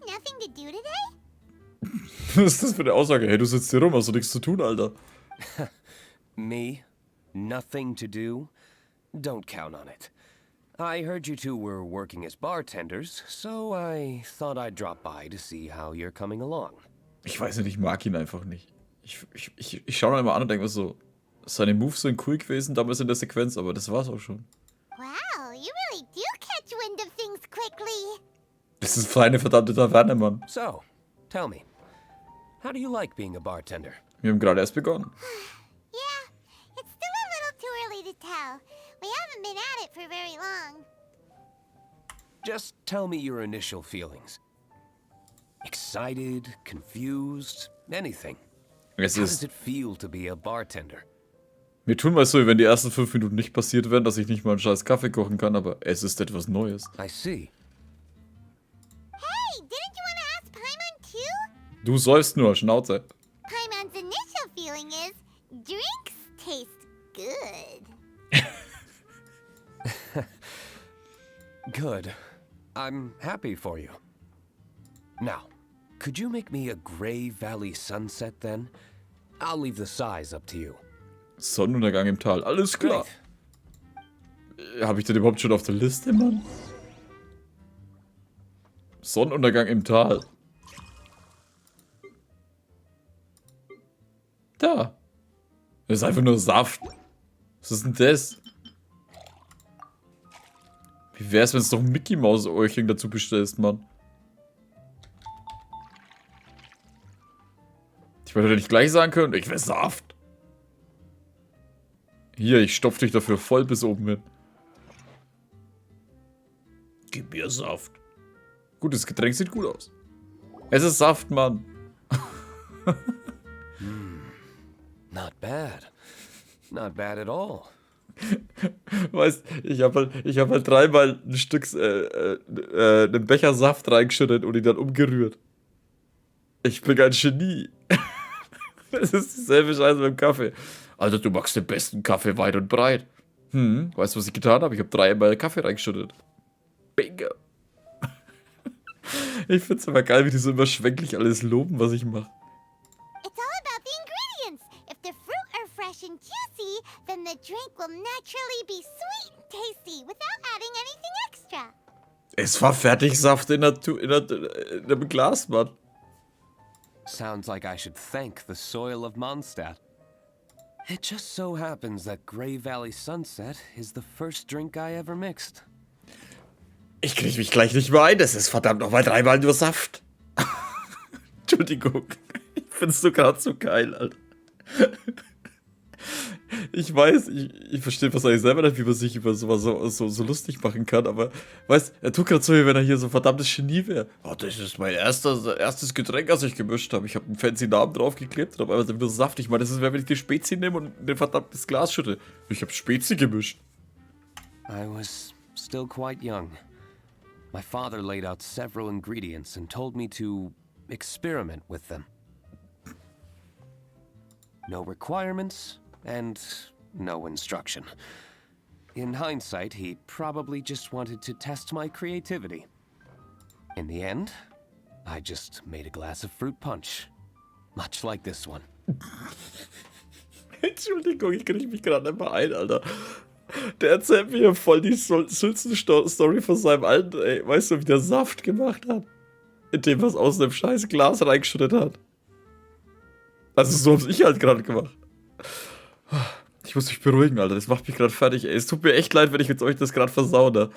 nothing to do today? Was ist das für eine Aussage? Hey, du sitzt hier rum, hast du nichts zu tun, Alter. Me? Nothing to do? Don't count on it. I heard you two were working as bartenders, so I thought I'd drop by to see how you're coming along. Ich weiß nicht, ich mag ihn einfach nicht. Ich schaue ihn immer an und denke mir so, seine Moves sind cool gewesen damals in der Sequenz, aber das war's auch schon. Wow, you really do catch wind of things quickly. Das ist eine verdammte Taverne, Mann. So, tell me, how do you like being a bartender? Wir haben gerade erst begonnen. Yeah, it's still a little too early to tell. We haven't been at it for very long. Just tell me your initial feelings. Excited, confused, anything. Es How does ist, it feel to be a bartender? mir tun mal so, wie wenn die ersten 5 Minuten nicht passiert wären, dass ich nicht mal einen scheiß Kaffee kochen kann, aber es ist etwas Neues. I see. Hey, didn't you want to ask Paimon too? Du säufst nur, Schnauze. Paimon's initial feeling is drinks taste good. Good. I'm happy for you. Now, could you make me a Gray Valley sunset then? I'll leave the size up to you. Sonnenuntergang im Tal, alles klar. Great. Habe ich den überhaupt schon auf der Liste, Mann? Sonnenuntergang im Tal. Da. Das ist einfach nur Saft. Was ist denn das? Wie wär's, wenn es doch ein Mickey Maus Öhrchen dazu bestellst, Mann? Ich wollte nicht gleich sagen können, ich will Saft. Hier, ich stopf dich dafür voll bis oben hin. Gib mir Saft. Gut, das Getränk sieht gut aus. Es ist Saft, Mann. Not bad. Not bad at all. Weißt, ich hab halt dreimal ein Stück, einen Becher Saft reingeschüttet und ihn dann umgerührt. Ich bin ein Genie. Das ist dieselbe Scheiße beim Kaffee. Alter, du magst den besten Kaffee weit und breit. Weißt du, was ich getan habe? Ich habe dreimal Kaffee reingeschüttet. Bingo. Ich find's aber geil, wie die so immer schwänglich alles loben, was ich mache. It's all about the ingredients. If the fruit are fresh and juicy, then the drink will naturally be sweet and tasty without adding anything extra. Es war Fertigsaft in einem Glas, Mann. Sounds like I should thank the soil of Mondstadt. It just so happens that Gray Valley Sunset is the first drink I ever mixed. Ich krieg mich gleich nicht mehr ein. Das ist verdammt nochmal dreimal nur Saft. Entschuldigung. Ich find's so gerade so geil, Alter. Ich weiß, ich verstehe wahrscheinlich selber nicht, wie man sich über sowas so lustig machen kann, aber weißt, er tut gerade so, wie wenn er hier so ein verdammtes Genie wäre. Oh, das ist mein erstes Getränk, das ich gemischt habe. Ich habe einen fancy Namen draufgeklebt und habe einfach nur Saft. Ich meine, das ist, wenn ich die Spezi nehme und ein verdammtes Glas schütte. Ich habe Spezi gemischt. I was still quite young. My father laid out several ingredients and told me to experiment with them. No requirements and no instruction. In hindsight, he probably just wanted to test my creativity. In the end, I just made a glass of fruit punch. Much like this one. Entschuldigung, ich krieg mich gerade nicht mehr ein, Alter. Der erzählt mir voll die Sülzen-Story von seinem Alten, ey. Weißt du, wie der Saft gemacht hat? Indem er es aus einem scheiß Glas reingeschüttet hat. Also so hab's ich halt gerade gemacht. Ich muss mich beruhigen, Alter. Das macht mich gerade fertig, ey. Es tut mir echt leid, wenn ich jetzt euch das gerade versau, ne?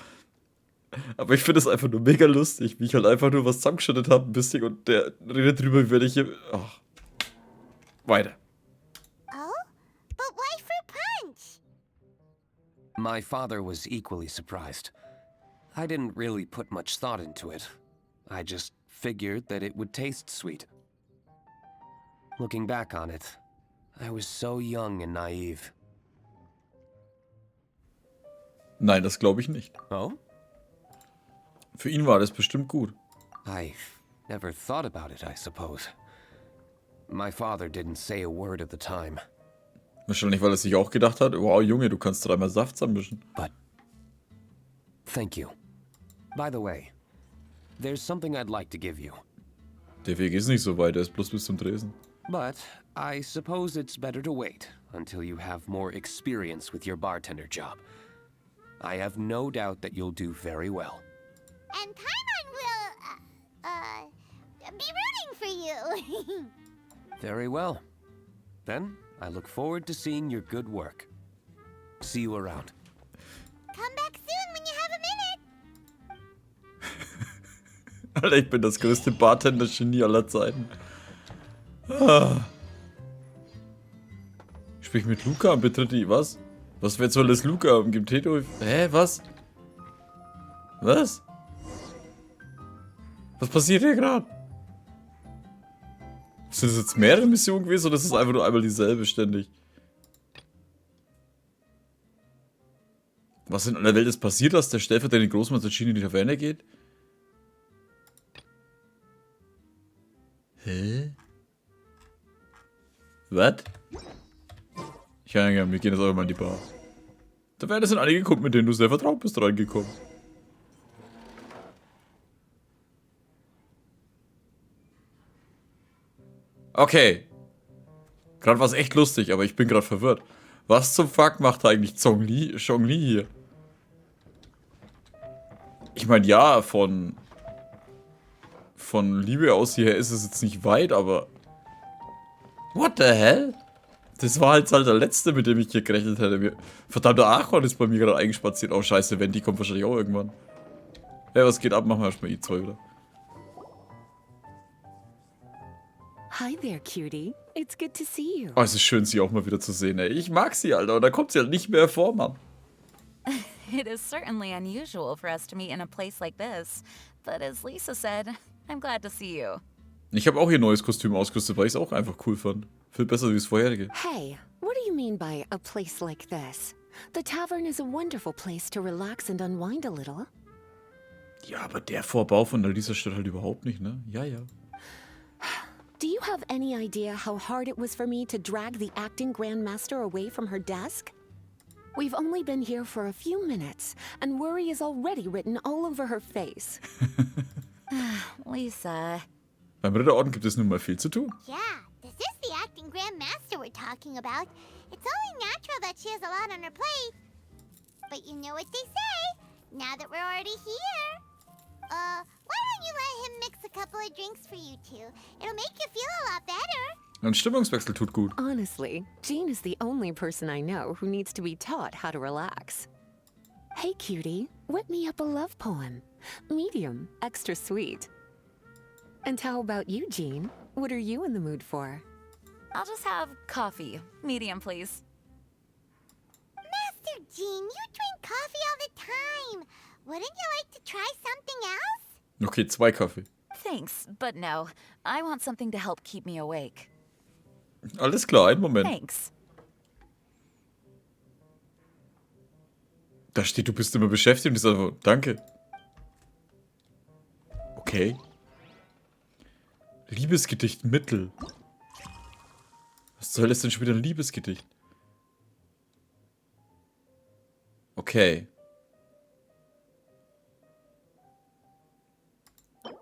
Aber ich finde es einfach nur mega lustig, wie ich halt einfach nur was zusammengeschüttet habe, ein bisschen, und der redet drüber, wie wenn ich hier... Ach. Weiter. Oh? But why fruit punch? My father was equally surprised. I didn't really put much thought into it. I just figured that it would taste sweet. Looking back on it, I was so young and naive. Nein, das glaube ich nicht. Oh? Für ihn war das bestimmt gut. I never thought about it, I suppose. My father didn't say a word at the time. Wahrscheinlich, weil er sich auch gedacht hat, wow, Junge, du kannst dreimal Saft zusammenmischen. But thank you. By the way, there's something I'd like to give you. Der Weg ist nicht so weit, er ist bloß bis zum Tresen. But I suppose it's better to wait until you have more experience with your bartender job. I have no doubt that you'll do very well. And Paimon will, be rooting for you. Very well. Then I look forward to seeing your good work. See you around. Come back soon when you have a minute. Alter, ich bin das größte Bartender-Genie aller Zeiten. Ah. Sprich mit Luca und betritt die. Was? Was wird soll das Luca und gibt Teto? Hä, was? Was? Was passiert hier gerade? Sind das jetzt mehrere Missionen gewesen oder ist es einfach nur einmal dieselbe ständig? Was in aller Welt ist passiert, dass der stellvertretende Großmeister Genie in die Taverne geht? Hä? Was? Ja, wir gehen jetzt auch mal in die Bar. Taverne sind einige Kunden, mit denen du sehr vertraut bist, reingekommen. Okay. Gerade war es echt lustig, aber ich bin gerade verwirrt. Was zum Fuck macht eigentlich Zhongli hier? Ich meine, ja, von Liebe aus hierher ist es jetzt nicht weit, aber... What the hell? Das war halt der letzte, mit dem ich hier gerechnet hätte. Verdammter Archon ist bei mir gerade eingespaziert. Oh, scheiße, Wendy kommt wahrscheinlich auch irgendwann. Ja, was geht ab? Machen wir erstmal I2 wieder. Hi there, cutie. It's good to see you. Oh, es ist schön, sie auch mal wieder zu sehen, ey. Ich mag sie, Alter. Und da kommt sie halt nicht mehr vor, Mann. It is certainly unusual for us to meet in a place like this. But as Lisa said, I'm glad to see you. Ich habe auch ihr neues Kostüm ausgerüstet, weil ich es auch einfach cool fand. Viel besser wie das vorherige. Hey, what do you mean by a place like this? The tavern is a wonderful place to relax and unwind a little. Ja, aber der Vorbau von Lisa stört halt überhaupt nicht, ne? Ja, ja. Do you have any idea how hard it was for me to drag the acting grandmaster away from her desk? We've only been here for a few minutes, and worry is already written all over her face. Lisa. Beim Ritterorden gibt es nun mal viel zu tun. Yeah, this is the acting grandmaster we're talking about. It's only natural that she has a lot on her plate. But you know what they say, now that we're already here. Why don't you let him mix a couple of drinks for you two? It'll make you feel a lot better. Ein Stimmungswechsel tut gut. Honestly, Jean is the only person I know who needs to be taught how to relax. Hey, cutie, whip me up a love poem. Medium, extra sweet. And how about you, Jean? What are you in the mood for? I'll just have coffee. Medium, please. Master Jean, you drink coffee all the time. Wouldn't you like to try something else? Okay, 2 Kaffee. Thanks, but no. I want something to help keep me awake. Alles klar, einen Moment. Thanks. Da steht, du bist immer beschäftigt und ich sage, danke. Okay. Liebesgedicht Mittel. Was soll das denn schon wieder ein Liebesgedicht? Okay.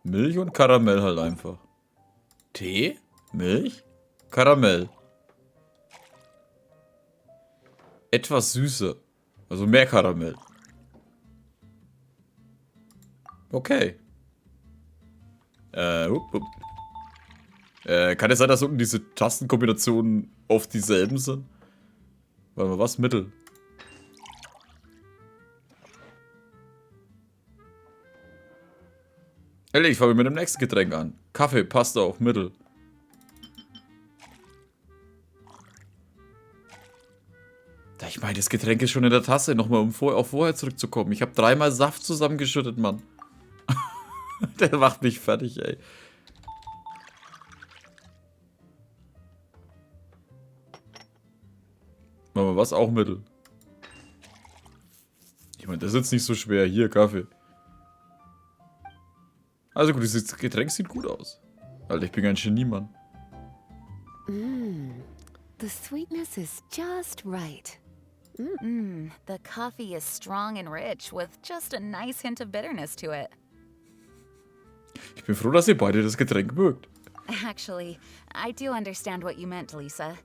Milch und Karamell halt einfach. Tee, Milch, Karamell. Etwas süßer. Also mehr Karamell. Okay. Kann es sein, dass unten diese Tastenkombinationen oft dieselben sind? Warte mal, was? Mittel. Ich fange mit dem nächsten Getränk an. Kaffee passt auch, Mittel. Ich meine, das Getränk ist schon in der Tasse. Nochmal, um auf vorher zurückzukommen. Ich habe 3-mal Saft zusammengeschüttet, Mann. Der macht mich fertig, ey. Machen wir was? Auch Mittel. Ich meine, das ist jetzt nicht so schwer. Hier, Kaffee. Also gut, dieses Getränk sieht gut aus. Alter, ich bin ein Genie, Mann. The sweetness is just right. The coffee is strong and rich with just a nice hint of bitterness to it. Ich bin froh, dass ihr beide das Getränk mögt. Actually, I do understand what you meant, Lisa.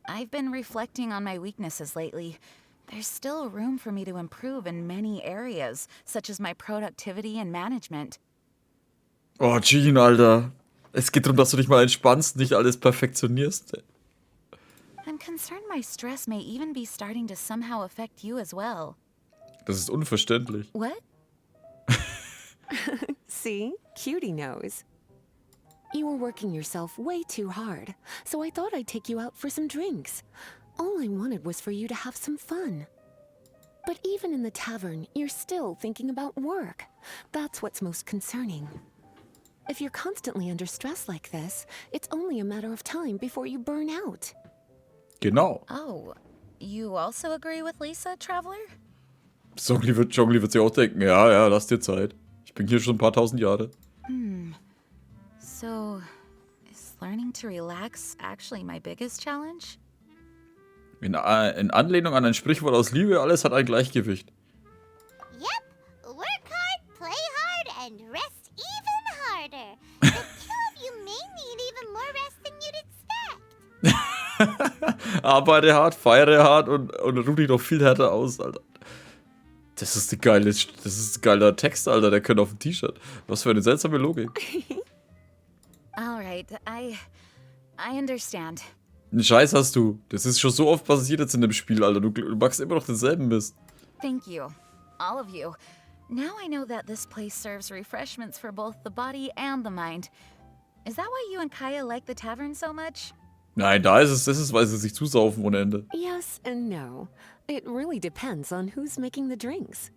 I've been reflecting on my weaknesses lately. There's still room for me to improve in many areas, such as my productivity and management. Oh, Jean, Alter. Es geht darum, dass du dich mal entspannst, nicht alles perfektionierst. I'm concerned my stress may even be starting to somehow affect you as well. Das ist unverständlich. What? See? Cutie knows. You were working yourself way too hard, so I thought I'd take you out for some drinks. All I wanted was for you to have some fun. But even in the tavern, you're still thinking about work. That's what's most concerning. If you're constantly under stress like this, it's only a matter of time before you burn out. Genau. Oh, you also agree with Lisa, Traveler? Jongli wird sich auch denken, ja, lass dir Zeit. Ich bin hier schon ein paar tausend Jahre. So, is learning to relax actually my biggest challenge? In Anlehnung an ein Sprichwort aus Liebe, alles hat ein Gleichgewicht. Yep, work hard, play hard, and rest even harder. The two of you may need even more rest than you'd expect. Arbeite hart, feiere hart und ruh dich noch viel härter aus, Alter. Das ist ein geiler Text, Alter, der könnte auf dem T-Shirt. Was für eine seltsame Logik. Alright, I understand. Einen Scheiß hast du. Das ist schon so oft passiert jetzt in dem Spiel, Alter. Du machst immer noch denselben Mist. Thank you, all of you. Now I know that this place serves refreshments for both the body and the mind. Is that why you and Kaya like the tavern so much? Nein, das ist, weil sie sich zusaufen ohne Ende. Yes and no. It really depends on who's making the drinks.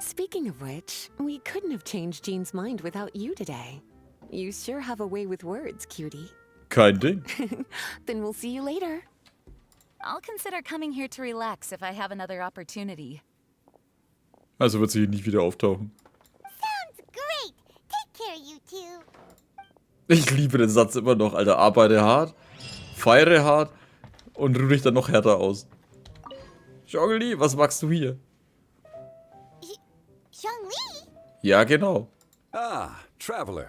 Speaking of which, we couldn't have changed Jean's mind without you today. You sure have a way with words, cutie. Kein Ding. Then we'll see you later. I'll consider coming here to relax if I have another opportunity. Also wird sie hier nicht wieder auftauchen. Sounds great. Take care, you two. Ich liebe den Satz immer noch, Alter. Arbeite hart, feiere hart und ruh dich dann noch härter aus. Jongli, was machst du hier? Zhongli? Ja, genau. Ah, traveler.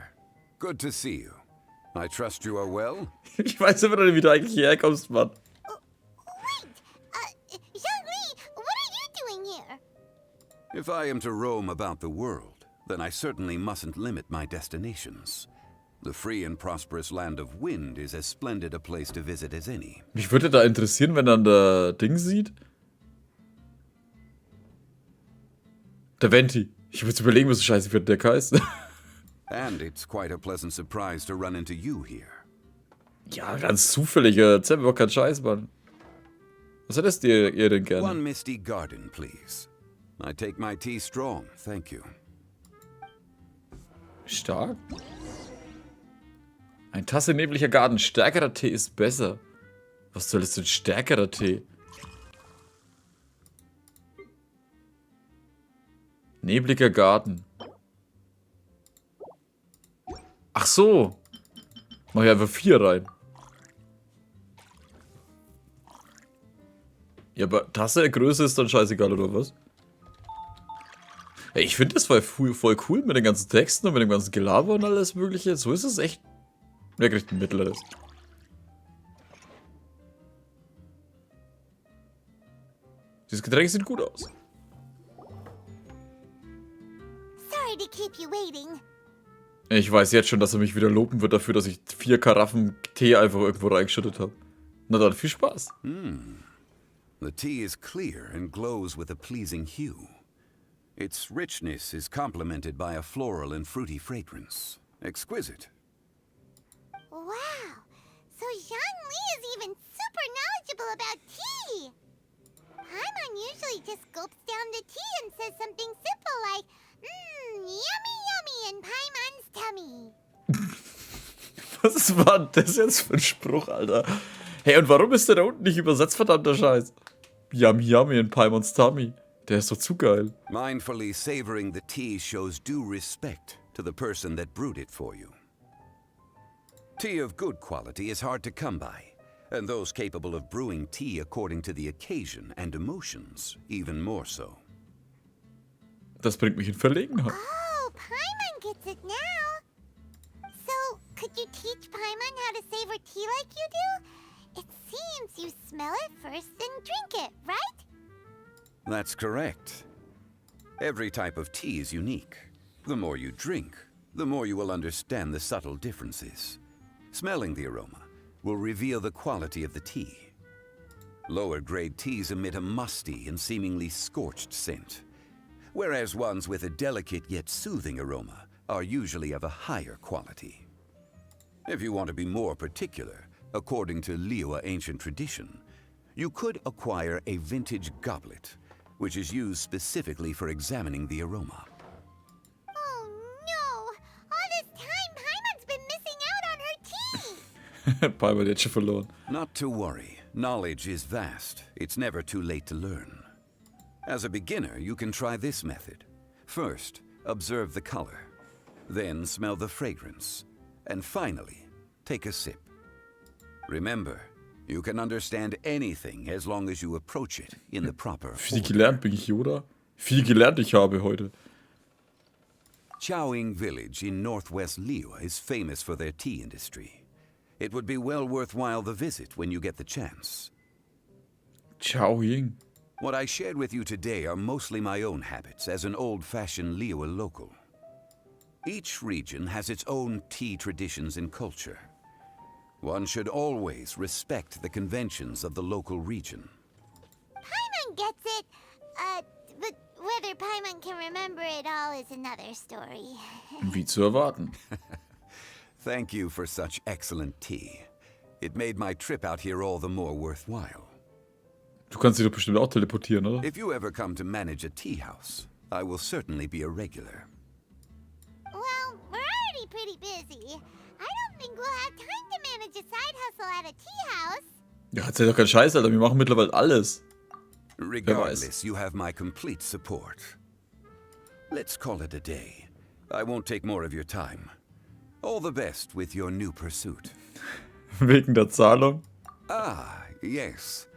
Good to see you. I trust you are well? Ich weiß immer noch nicht, wie du eigentlich hierher kommst, Mann. Wait, Zhongli, what are you doing here? If I am to roam about the world, then I certainly mustn't limit my destinations. The free and prosperous land of Wind is as splendid a place to visit as any. Mich würde da interessieren, wenn dann der Ding sieht. Der Venti. Ich würde überlegen, was so scheiße für der heißt. And it's quite a pleasant surprise to run into you here. Ja, ganz zufällig. Erzähl mir doch keinen Scheiß, Mann. Was hättest ihr denn gerne? One misty garden, please. I take my tea strong, thank you. Stark. Ein Tasse nebliger Garten. Stärkerer Tee ist besser. Was soll das denn stärkerer Tee? Nebliger Garten. Ach so. Mach ich einfach 4 rein. Ja, aber Tasse Größe ist dann scheißegal, oder was? Ey, ich finde das voll cool mit den ganzen Texten und mit dem ganzen Gelaber und alles mögliche. So ist es echt. Wer kriegt ein mittleres? Dieses Getränk sieht gut aus. Sorry to keep you waiting. Ich weiß jetzt schon, dass er mich wieder loben wird dafür, dass ich 4 Karaffen Tee einfach irgendwo reingeschüttet habe. Na dann, viel Spaß. The tea is clear and glows with a pleasing hue. Its richness is complemented by a floral and fruity fragrance. Exquisite. Wow, so Zhongli is even super knowledgeable about tea. Paimon usually just gulps down the tea and says something simple like, yummy yummy in Paimon's tummy. Was war das jetzt für ein Spruch, Alter? Hey, und warum ist der da unten nicht übersetzt, verdammter Scheiß? Yummy yummy in Paimon's tummy. Der ist doch zu geil. Mindfully savoring the tea shows due respect to the person that brewed it for you. Tea of good quality is hard to come by, and those capable of brewing tea according to the occasion and emotions, even more so. Das bringt mich in Verlegenheit. Oh, Paimon gets it now. So, could you teach Paimon how to savor tea like you do? It seems you smell it first and drink it, right? That's correct. Every type of tea is unique. The more you drink, the more you will understand the subtle differences. Smelling the aroma will reveal the quality of the tea. Lower grade teas emit a musty and seemingly scorched scent, whereas ones with a delicate yet soothing aroma are usually of a higher quality. If you want to be more particular, according to Liyue ancient tradition, you could acquire a vintage goblet, which is used specifically for examining the aroma. Oh no! All this time, Paimon's been missing out on her tea! Paimon hat schon verloren. Not to worry. Knowledge is vast. It's never too late to learn. As a beginner, you can try this method. First, observe the color. Then smell the fragrance. And finally, take a sip. Remember, you can understand anything as long as you approach it in the proper Viel order. gelernt bin ich hier, oder? Viel gelernt ich habe heute. Chaoying village in northwest Liyue is famous for their tea industry. It would be well worthwhile the visit when you get the chance. Ciao Ying. What I shared with you today are mostly my own habits as an old-fashioned Liyue local. Each region has its own tea traditions and culture. One should always respect the conventions of the local region. Paimon gets it, but whether Paimon can remember it all is another story. Wie zu erwarten. Thank you for such excellent tea. It made my trip out here all the more worthwhile. Du kannst dich doch bestimmt auch teleportieren, oder? If you ever come to manage a tea house, I will certainly be a regular. Well, we're already pretty busy. I don't think we'll have time to manage a side hustle at a tea house. Ja, erzähl doch keinen Scheiß, Alter. Wir machen mittlerweile alles. Regardless, you have my complete support. Let's call it a day. I won't take more of your time. All the best with your new pursuit. Wegen der Zahlung. Ah, yes.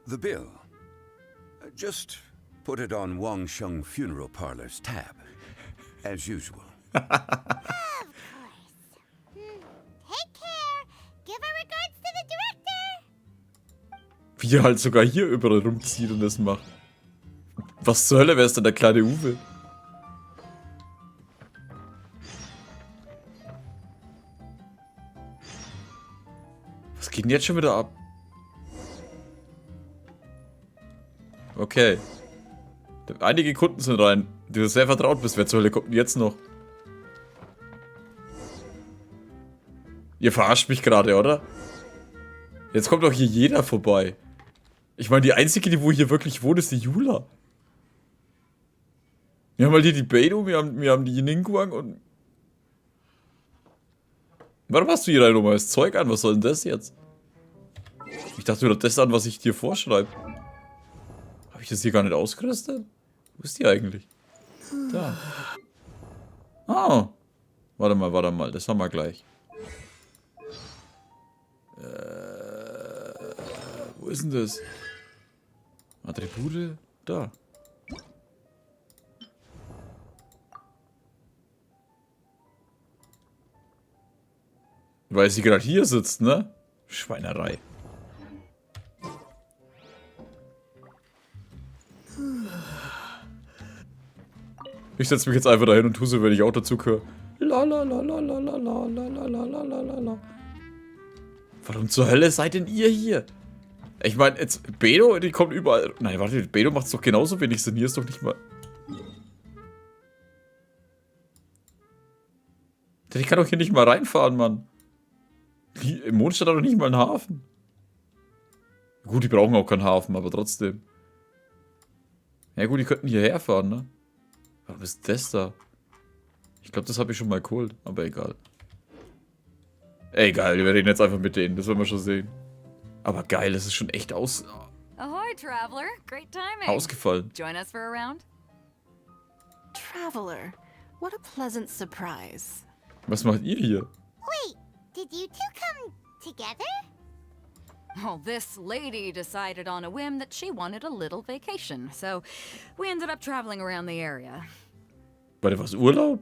The bill. Just put it on Wang Sheng Funeral Parlor's tab. As usual. Of course. Take care. Give our regards to the director. Wie er halt sogar hier überall rumzieht und das macht. Was zur Hölle, wer ist denn der kleine Uwe? Was geht denn jetzt schon wieder ab? Okay. Einige Kunden sind rein, die du sehr vertraut bist. Wer zur Hölle kommt denn jetzt noch? Ihr verarscht mich gerade, oder? Jetzt kommt doch hier jeder vorbei. Ich meine, die einzige, die wo hier wirklich wohnt, ist die Jula. Wir haben halt hier die Beidou, wir haben die Ningguang und... Warum hast du hier dein normales Zeug an? Was soll denn das jetzt? Ich dachte, du hast das an, was ich dir vorschreibe. Habe ich das hier gar nicht ausgerüstet? Wo ist die eigentlich? Da. Ah. Warte mal. Das haben wir gleich. Wo ist denn das? Attribute? Da. Weil sie gerade hier sitzt, ne? Schweinerei. Ich setze mich jetzt einfach dahin und tue so, wenn ich auch dazu gehöre. Warum zur Hölle seid denn ihr hier? Ich meine, jetzt, Bedo, die kommt überall. Nein, warte, Bedo macht's doch genauso wenig Sinn. Hier ist doch nicht mal. Ich kann doch hier nicht mal reinfahren, Mann. Im Mondstadt hat doch nicht mal einen Hafen. Gut, die brauchen auch keinen Hafen, aber trotzdem. Ja gut, die könnten hierher fahren, ne? Warum ist das da? Ich glaube, das habe ich schon mal geholt, aber egal. Egal, wir reden jetzt einfach mit denen, das werden wir schon sehen. Aber geil, das ist schon echt Ahoy, traveler. Great timing. ausgefallen. Join us for a round? Traveler, what a pleasant surprise. Was macht ihr hier? Wait, did you two come together? Well, this lady decided on a whim that she wanted a little vacation, so we ended up traveling around the area. Warte, was, Urlaub?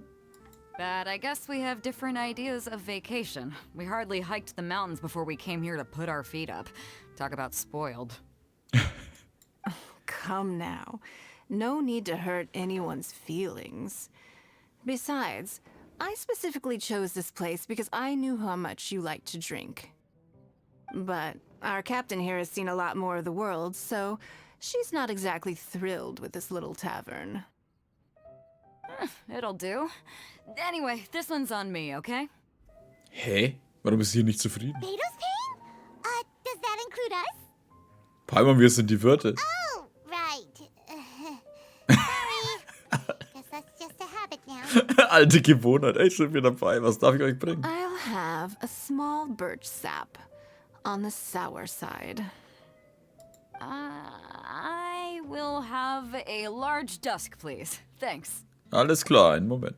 But I guess we have different ideas of vacation. We hardly hiked the mountains before we came here to put our feet up. Talk about spoiled. Come now. No need to hurt anyone's feelings. Besides, I specifically chose this place because I knew how much you like to drink. But our captain here has seen a lot more of the world, so she's not exactly thrilled with this little tavern. It'll do. Anyway, this one's on me, okay? Hä? Warum ist sie hier nicht zufrieden? Beto's paying? Does that include us? Palmer, wir sind die Wirte. Oh, right. Sorry. Guess that's just a habit now. Alte Gewohnheit. Ey, sind wir dabei. Was darf ich euch bringen? I'll have a small birch sap on the sour side. I will have a large dusk, please. Thanks. Alles klar, einen Moment.